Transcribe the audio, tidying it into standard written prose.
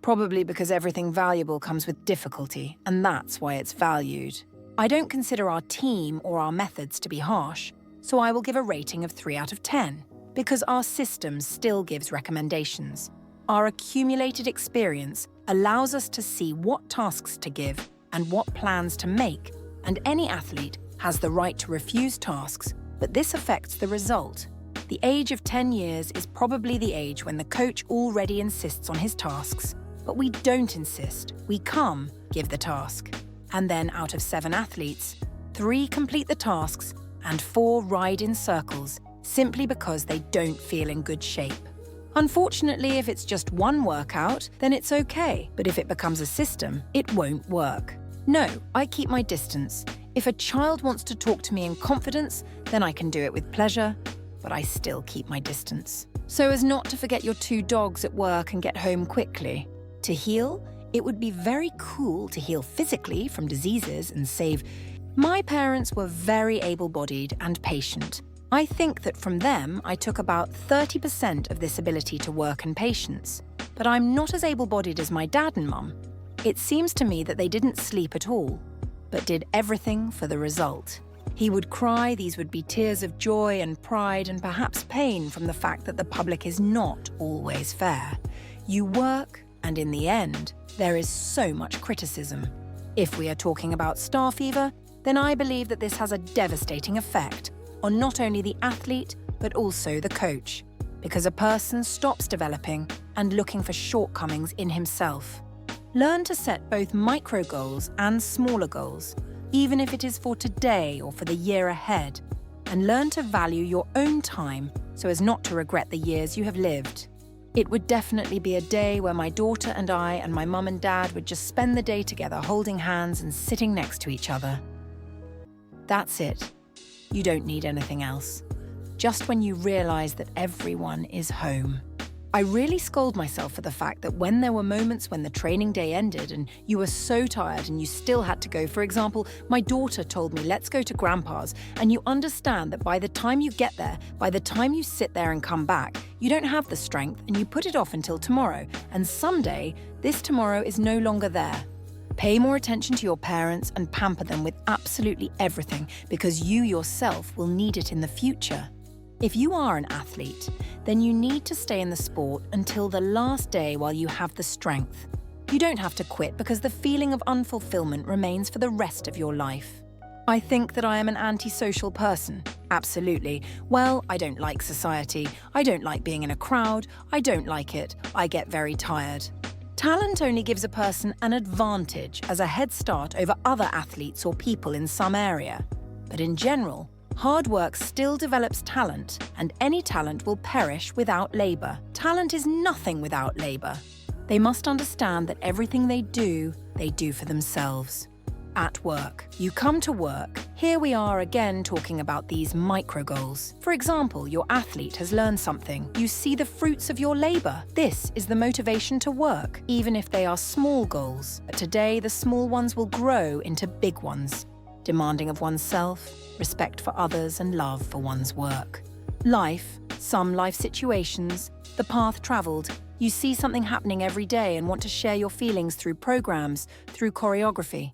Probably because everything valuable comes with difficulty, and that's why it's valued. I don't consider our team or our methods to be harsh, so I will give a rating of 3 out of 10, because our system still gives recommendations. Our accumulated experience allows us to see what tasks to give and what plans to make, and any athlete has the right to refuse tasks, but this affects the result. The age of 10 years is probably the age when the coach already insists on his tasks, but we don't insist. We come, give the task. And then out of 7 athletes, 3 complete the tasks and 4 ride in circles simply because they don't feel in good shape. Unfortunately, if it's just one workout, then it's okay, but if it becomes a system, it won't work. No, I keep my distance. If a child wants to talk to me in confidence, then I can do it with pleasure, but I still keep my distance. So as not to forget your 2 dogs at work and get home quickly. To heal, it would be very cool to heal physically from diseases and save. My parents were very able-bodied and patient. I think that from them, I took about 30% of this ability to work and patience. But I'm not as able-bodied as my dad and mum. It seems to me that they didn't sleep at all, but did everything for the result. He would cry, these would be tears of joy and pride and perhaps pain from the fact that the public is not always fair. You work, and in the end, there is so much criticism. If we are talking about star fever, then I believe that this has a devastating effect on not only the athlete, but also the coach, because a person stops developing and looking for shortcomings in himself. Learn to set both micro goals and smaller goals, even if it is for today or for the year ahead, and learn to value your own time so as not to regret the years you have lived. It would definitely be a day where my daughter and I and my mum and dad would just spend the day together holding hands and sitting next to each other. That's it. You don't need anything else. Just when you realize that everyone is home. I really scold myself for the fact that when there were moments when the training day ended and you were so tired and you still had to go, for example, my daughter told me, let's go to Grandpa's, and you understand that by the time you get there, by the time you sit there and come back, you don't have the strength and you put it off until tomorrow, and someday, this tomorrow is no longer there. Pay more attention to your parents and pamper them with absolutely everything because you yourself will need it in the future. If you are an athlete, then you need to stay in the sport until the last day while you have the strength. You don't have to quit because the feeling of unfulfillment remains for the rest of your life. I think that I am an antisocial person. Absolutely. Well, I don't like society. I don't like being in a crowd. I don't like it. I get very tired. Talent only gives a person an advantage as a head start over other athletes or people in some area. But in general, hard work still develops talent, and any talent will perish without labor. Talent is nothing without labor. They must understand that everything they do for themselves. At work, you come to work. Here we are again talking about these micro goals. For example, your athlete has learned something. You see the fruits of your labor. This is the motivation to work, even if they are small goals. But today, the small ones will grow into big ones, demanding of oneself, respect for others, and love for one's work. Life, some life situations, the path traveled. You see something happening every day and want to share your feelings through programs, through choreography.